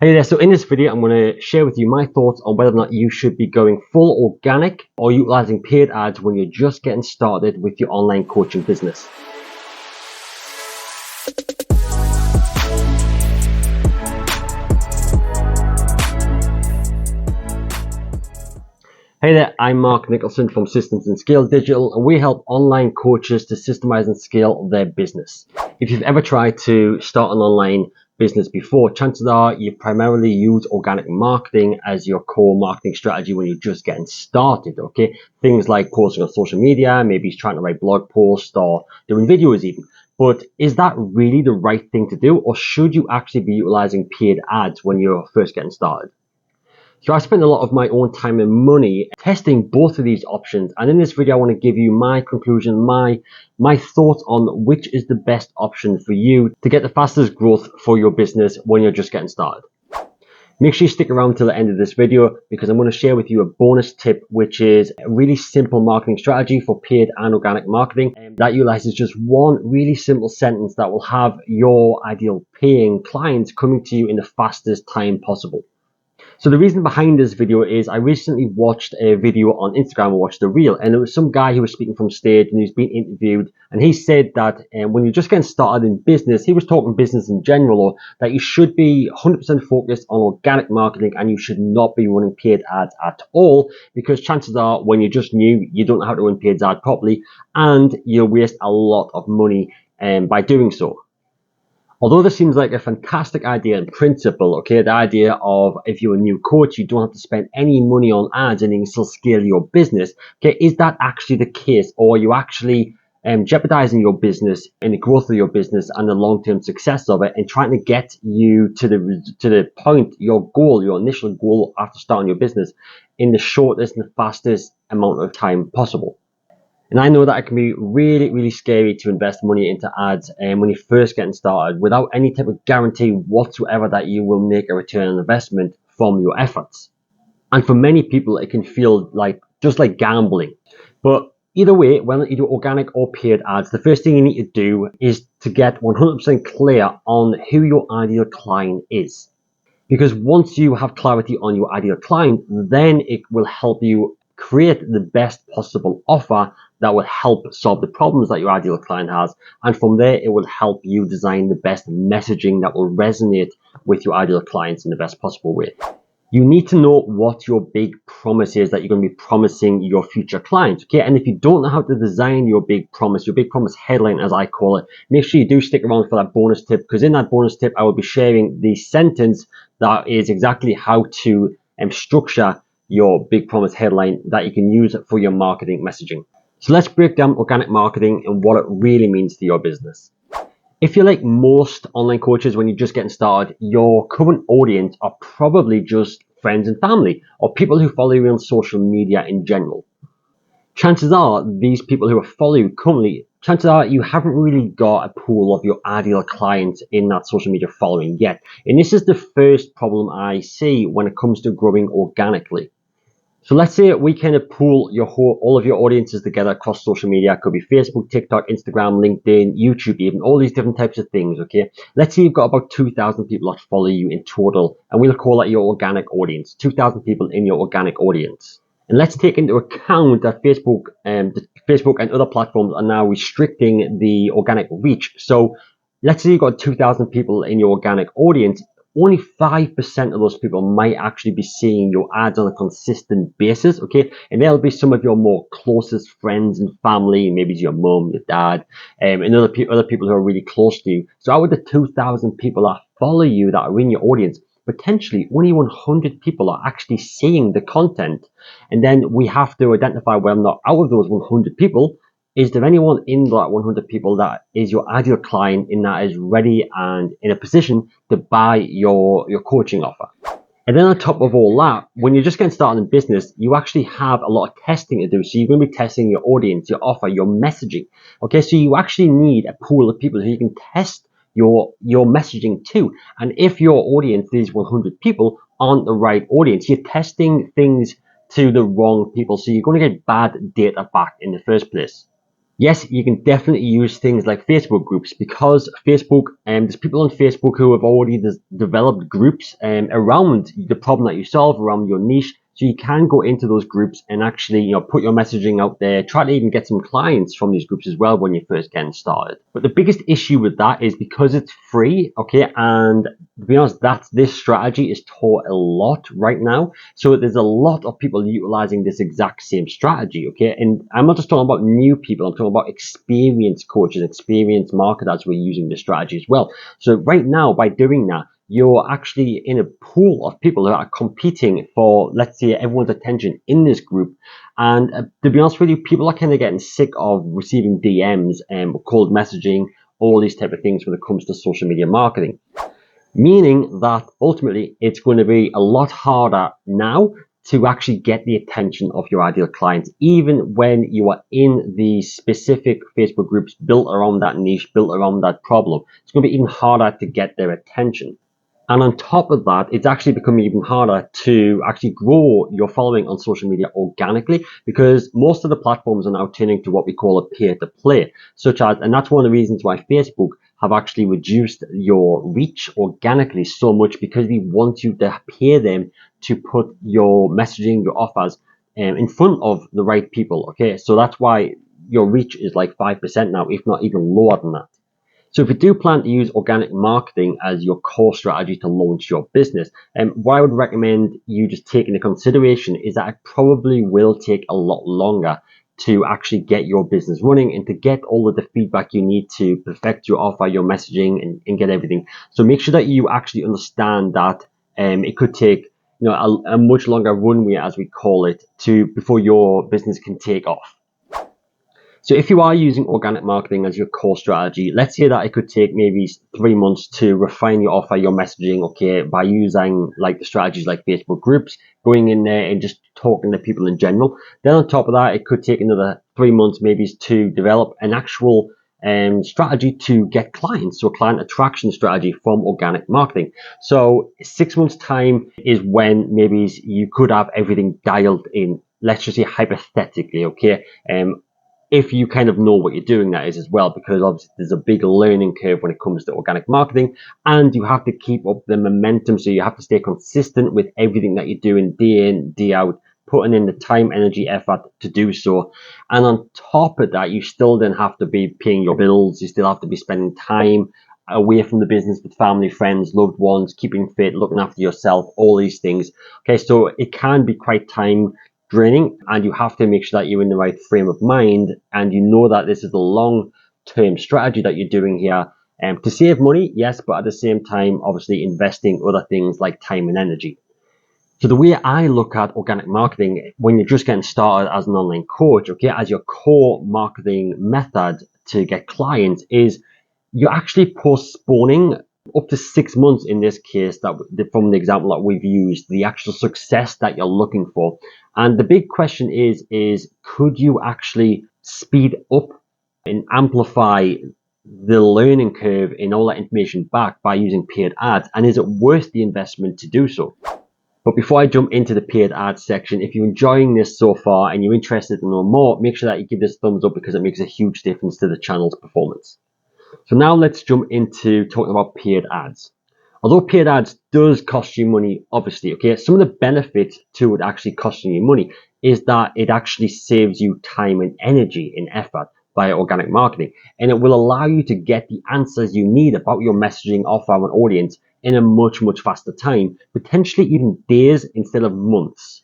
Hey there, so in this video I'm going to share with you my thoughts on whether or not you should be going full organic or utilizing paid ads when you're just getting started with your online coaching business. Hey there, I'm Mark Nicholson from Systems and Scale Digital, and we help online coaches to systemize and scale their business. If you've ever tried to start an online business before, chances are you primarily use organic marketing as your core marketing strategy when you're just getting started, okay? Things like posting on social media, maybe trying to write blog posts or doing videos even. But is that really the right thing to do, or should you actually be utilizing paid ads when you're first getting started? So I spent a lot of my own time and money testing both of these options, and in this video I want to give you my conclusion, my thoughts on which is the best option for you to get the fastest growth for your business when you're just getting started. Make sure you stick around till the end of this video because I'm going to share with you a bonus tip, which is a really simple marketing strategy for paid and organic marketing that utilizes just one really simple sentence that will have your ideal paying clients coming to you in the fastest time possible. So the reason behind this video is I recently watched a video on Instagram. I watched a reel, and it was some guy who was speaking from stage and he's being interviewed, and he said that when you're just getting started in business, he was talking business in general, or that you should be 100% focused on organic marketing and you should not be running paid ads at all, because chances are when you're just new, you don't know how to run paid ads properly and you'll waste a lot of money by doing so. Although this seems like a fantastic idea in principle, okay, the idea of if you're a new coach, you don't have to spend any money on ads and you can still scale your business, okay, is that actually the case? Or are you actually jeopardizing your business and the growth of your business and the long-term success of it and trying to get you to the point, your goal, your initial goal after starting your business in the shortest and fastest amount of time possible? And I know that it can be really, really scary to invest money into ads when you're first getting started without any type of guarantee whatsoever that you will make a return on investment from your efforts. And for many people, it can feel like just like gambling. But either way, whether you do organic or paid ads, the first thing you need to do is to get 100% clear on who your ideal client is. Because once you have clarity on your ideal client, then it will help you create the best possible offer that will help solve the problems that your ideal client has. And from there, it will help you design the best messaging that will resonate with your ideal clients in the best possible way. You need to know what your big promise is that you're going to be promising your future clients, okay? And if you don't know how to design your big promise headline, as I call it, make sure you do stick around for that bonus tip, because in that bonus tip, I will be sharing the sentence that is exactly how to structure your big promise headline that you can use for your marketing messaging. So let's break down organic marketing and what it really means to your business. If you're like most online coaches, when you're just getting started, your current audience are probably just friends and family or people who follow you on social media in general. Chances are these people who are following you currently, chances are you haven't really got a pool of your ideal clients in that social media following yet. And this is the first problem I see when it comes to growing organically. So let's say we kind of pool all of your audiences together across social media. It could be Facebook, TikTok, Instagram, LinkedIn, YouTube, even all these different types of things, okay? Let's say you've got about 2,000 people that follow you in total, and we'll call that your organic audience, 2,000 people in your organic audience. And let's take into account that Facebook and other platforms are now restricting the organic reach. So let's say you've got 2,000 people in your organic audience. Only 5% of those people might actually be seeing your ads on a consistent basis, okay? And they'll be some of your more closest friends and family, maybe it's your mom, your dad, and other people who are really close to you. So out of the 2,000 people that follow you that are in your audience, potentially only 100 people are actually seeing the content. And then we have to identify whether or not out of those 100 people, is there anyone in that 100 people that is your ideal client and that is ready and in a position to buy your coaching offer? And then on top of all that, when you're just getting started in business, you actually have a lot of testing to do. So you're going to be testing your audience, your offer, your messaging. Okay, so you actually need a pool of people who you can test your messaging to. And if your audience, these 100 people, aren't the right audience, you're testing things to the wrong people. So you're going to get bad data back in the first place. Yes, you can definitely use things like Facebook groups because Facebook, there's people on Facebook who have already developed groups around the problem that you solve, around your niche. So you can go into those groups and actually, put your messaging out there. Try to even get some clients from these groups as well when you're first getting started. But the biggest issue with that is because it's free, okay, and to be honest, this strategy is taught a lot right now. So there's a lot of people utilizing this exact same strategy, okay? And I'm not just talking about new people, I'm talking about experienced coaches, experienced marketers who are using this strategy as well. So right now, by doing that, you're actually in a pool of people who are competing for, let's say, everyone's attention in this group. And to be honest with you, people are kind of getting sick of receiving DMs and cold messaging, all these type of things when it comes to social media marketing. Meaning that ultimately it's going to be a lot harder now to actually get the attention of your ideal clients, even when you are in the specific Facebook groups built around that niche, built around that problem. It's going to be even harder to get their attention. And on top of that, it's actually becoming even harder to actually grow your following on social media organically because most of the platforms are now turning to what we call a peer-to-play, and that's one of the reasons why Facebook have actually reduced your reach organically so much because we want you to pay them to put your messaging, your offers in front of the right people. Okay, so that's why your reach is like 5% now, if not even lower than that. So if you do plan to use organic marketing as your core strategy to launch your business, what I would recommend you just take into consideration is that it probably will take a lot longer to actually get your business running and to get all of the feedback you need to perfect your offer, your messaging, and get everything. So make sure that you actually understand that it could take a much longer runway, as we call it, to before your business can take off. So if you are using organic marketing as your core strategy, let's say that it could take maybe 3 months to refine your offer, your messaging, okay, by using like the strategies like Facebook groups, going in there and just talking to people in general. Then on top of that, it could take another 3 months maybe to develop an actual strategy to get clients, so client attraction strategy from organic marketing. So 6 months time is when maybe you could have everything dialed in. Let's just say hypothetically, okay. If you kind of know what you're doing, that is as well, because obviously there's a big learning curve when it comes to organic marketing, and you have to keep up the momentum. So you have to stay consistent with everything that you're doing day in, day out, putting in the time, energy, effort to do so. And on top of that, you still then have to be paying your bills. You still have to be spending time away from the business with family, friends, loved ones, keeping fit, looking after yourself, all these things. Okay, so it can be quite time draining, and you have to make sure that you're in the right frame of mind and you know that this is a long-term strategy that you're doing here to save money, yes, but at the same time, obviously investing other things like time and energy. So the way I look at organic marketing when you're just getting started as an online coach, okay, as your core marketing method to get clients is you're actually postponing up to 6 months in this case, that from the example that we've used, the actual success that you're looking for. And the big question is could you actually speed up and amplify the learning curve in all that information back by using paid ads? And is it worth the investment to do so? But before I jump into the paid ads section, if you're enjoying this so far and you're interested to know more, make sure that you give this a thumbs up because it makes a huge difference to the channel's performance. So now let's jump into talking about paid ads. Although paid ads does cost you money, obviously, okay, some of the benefits to it actually costing you money is that it actually saves you time and energy and effort via organic marketing. And it will allow you to get the answers you need about your messaging, offer, and audience in a much, much faster time, potentially even days instead of months.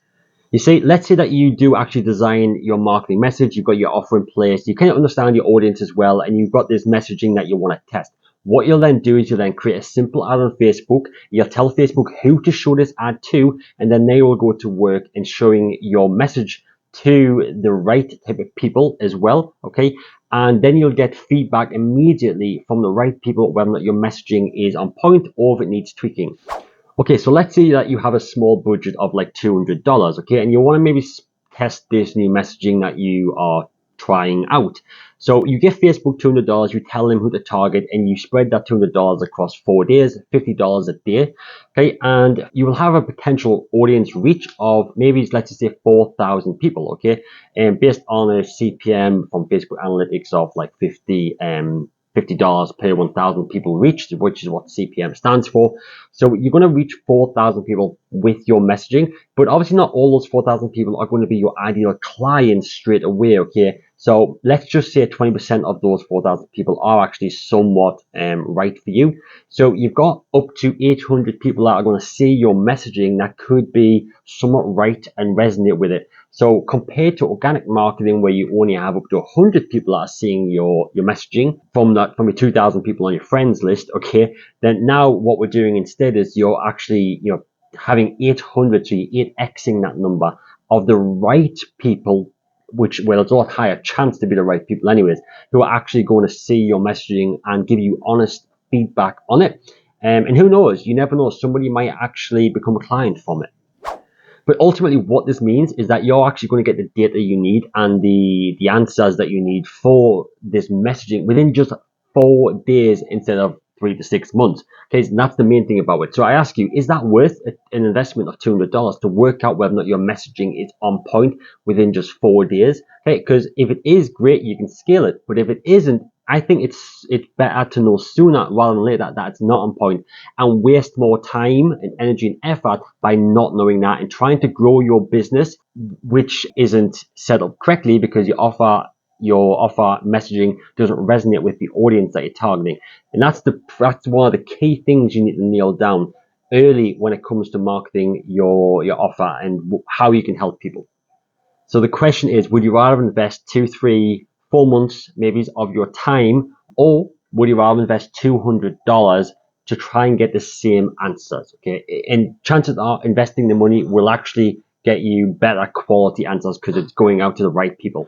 You see, let's say that you do actually design your marketing message, you've got your offer in place, you kind of understand your audience as well, and you've got this messaging that you want to test. What you'll then do is you'll then create a simple ad on Facebook. You'll tell Facebook who to show this ad to, and then they will go to work in showing your message to the right type of people as well, okay? And then you'll get feedback immediately from the right people whether or not your messaging is on point or if it needs tweaking. Okay, so let's say that you have a small budget of like $200, okay, and you want to maybe test this new messaging that you are trying out. So you give Facebook $200, you tell them who to target, and you spread that $200 across 4 days, $50 a day. Okay, and you will have a potential audience reach of maybe, let's just say, 4,000 people. Okay, and based on a CPM from Facebook Analytics of like $50 per 1,000 people reached, which is what CPM stands for. So you're going to reach 4,000 people with your messaging, but obviously not all those 4,000 people are going to be your ideal clients straight away. Okay, so let's just say 20% of those 4,000 people are actually somewhat right for you. So you've got up to 800 people that are going to see your messaging that could be somewhat right and resonate with it. So compared to organic marketing, where you only have up to 100 people that are seeing your messaging from your 2,000 people on your friends list, okay, then now what we're doing instead is you're actually, having 800, so you're 8xing that number of the right people, which, well, it's a lot higher chance to be the right people anyways, who are actually going to see your messaging and give you honest feedback on it. And who knows, you never know, somebody might actually become a client from it. But ultimately, what this means is that you're actually going to get the data you need and the answers that you need for this messaging within just 4 days instead of 3 to 6 months. Okay, so that's the main thing about it. So I ask you, is that worth an investment of $200 to work out whether or not your messaging is on point within just 4 days? Okay, because if it is, great, you can scale it. But if it isn't, I think it's better to know sooner rather than later that it's not on point, and waste more time and energy and effort by not knowing that and trying to grow your business, which isn't set up correctly because your offer messaging doesn't resonate with the audience that you're targeting. And that's one of the key things you need to nail down early when it comes to marketing your offer and how you can help people. So the question is, would you rather invest 2, 3, 4 months maybe of your time, or would you rather invest $200 to try and get the same answers? Okay, and chances are investing the money will actually get you better quality answers because it's going out to the right people.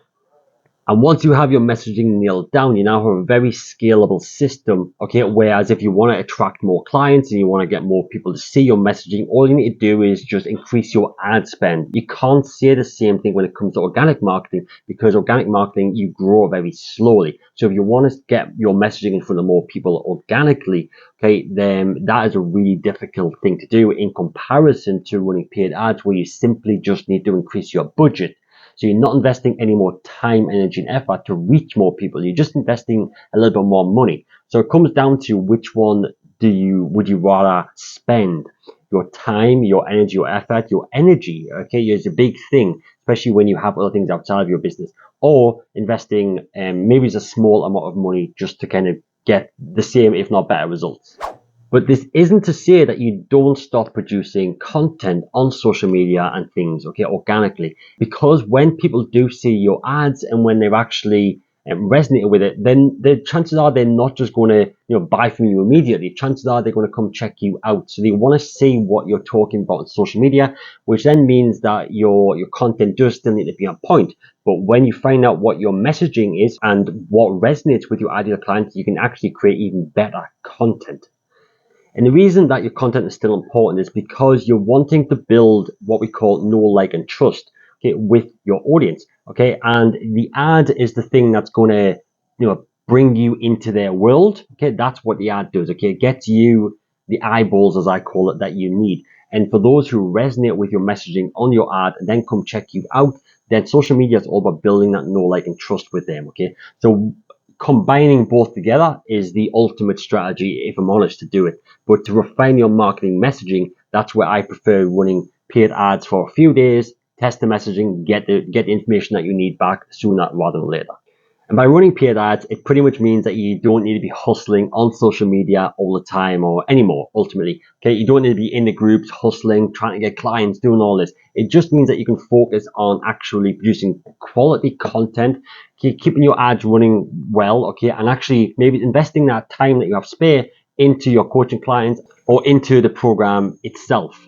And once you have your messaging nailed down, you now have a very scalable system, okay? Whereas if you want to attract more clients and you want to get more people to see your messaging, all you need to do is just increase your ad spend. You can't say the same thing when it comes to organic marketing, because organic marketing, you grow very slowly. So if you want to get your messaging in front of more people organically, okay, then that is a really difficult thing to do in comparison to running paid ads, where you simply just need to increase your budget. So you're not investing any more time, energy, and effort to reach more people. You're just investing a little bit more money. So it comes down to which one would you rather spend your time, your energy, your effort, your energy. Okay, it's a big thing, especially when you have other things outside of your business, or investing maybe it's a small amount of money just to kind of get the same, if not better, results. But this isn't to say that you don't start producing content on social media and things, okay, organically. Because when people do see your ads and when they've actually resonated with it, then the chances are they're not just going to, buy from you immediately. Chances are they're going to come check you out. So they want to see what you're talking about on social media, which then means that your content does still need to be on point. But when you find out what your messaging is and what resonates with your ideal clients, you can actually create even better content. And the reason that your content is still important is because you're wanting to build what we call know, like, and trust, okay, with your audience, okay? And the ad is the thing that's going to, bring you into their world, okay? That's what the ad does, okay? It gets you the eyeballs, as I call it, that you need. And for those who resonate with your messaging on your ad and then come check you out, then social media is all about building that know, like, and trust with them, okay? So combining both together is the ultimate strategy, if I'm honest, to do it. But to refine your marketing messaging, that's where I prefer running paid ads for a few days, test the messaging, get the information that you need back sooner rather than later. And by running paid ads, it pretty much means that you don't need to be hustling on social media all the time or anymore, ultimately. Okay, you don't need to be in the groups, hustling, trying to get clients, doing all this. It just means that you can focus on actually producing quality content, keeping your ads running well, okay, and actually maybe investing that time that you have spare into your coaching clients or into the program itself.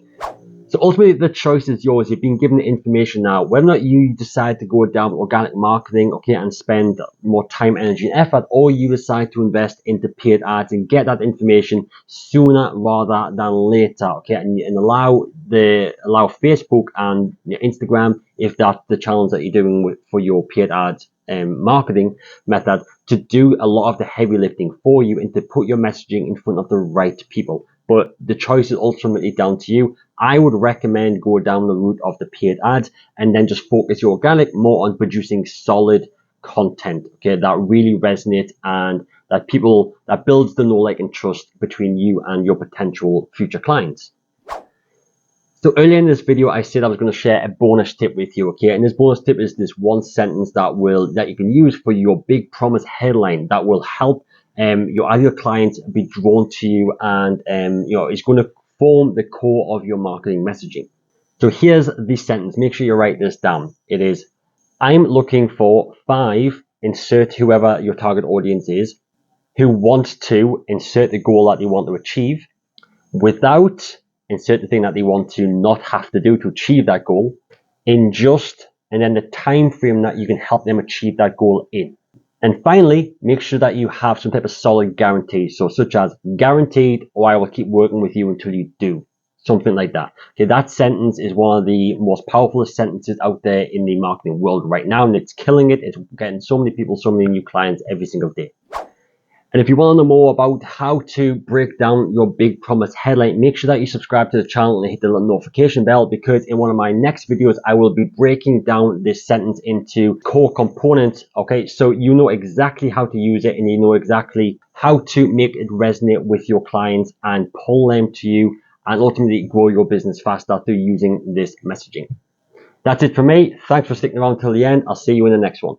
So ultimately, the choice is yours. You've been given the information now. Whether or not you decide to go down organic marketing, okay, and spend more time, energy, and effort, or you decide to invest into paid ads and get that information sooner rather than later, okay, and allow Facebook and Instagram, if that's the challenge that you're doing for your paid ads, marketing method to do a lot of the heavy lifting for you and to put your messaging in front of the right people. But the choice is ultimately down to you. I would recommend go down the route of the paid ads and then just focus your organic more on producing solid content, okay, that really resonates and that builds the know, like, and trust between you and your potential future clients. So earlier in this video, I said I was going to share a bonus tip with you, okay? And this bonus tip is this one sentence that you can use for your big promise headline that will help your ideal clients be drawn to you, and it's going to form the core of your marketing messaging. So here's the sentence. Make sure you write this down. It is, I'm looking for 5, insert whoever your target audience is, who want to insert the goal that they want to achieve, without insert the thing that they want to not have to do to achieve that goal, in just, and then the time frame that you can help them achieve that goal in. And finally, make sure that you have some type of solid guarantee. So such as guaranteed, or I will keep working with you until you do. Something like that. Okay, that sentence is one of the most powerful sentences out there in the marketing world right now, and it's killing it. It's getting so many people, so many new clients every single day. And if you want to know more about how to break down your big promise headline, make sure that you subscribe to the channel and hit the little notification bell, because in one of my next videos, I will be breaking down this sentence into core components. Okay, so you know exactly how to use it and you know exactly how to make it resonate with your clients and pull them to you and ultimately grow your business faster through using this messaging. That's it for me. Thanks for sticking around till the end. I'll see you in the next one.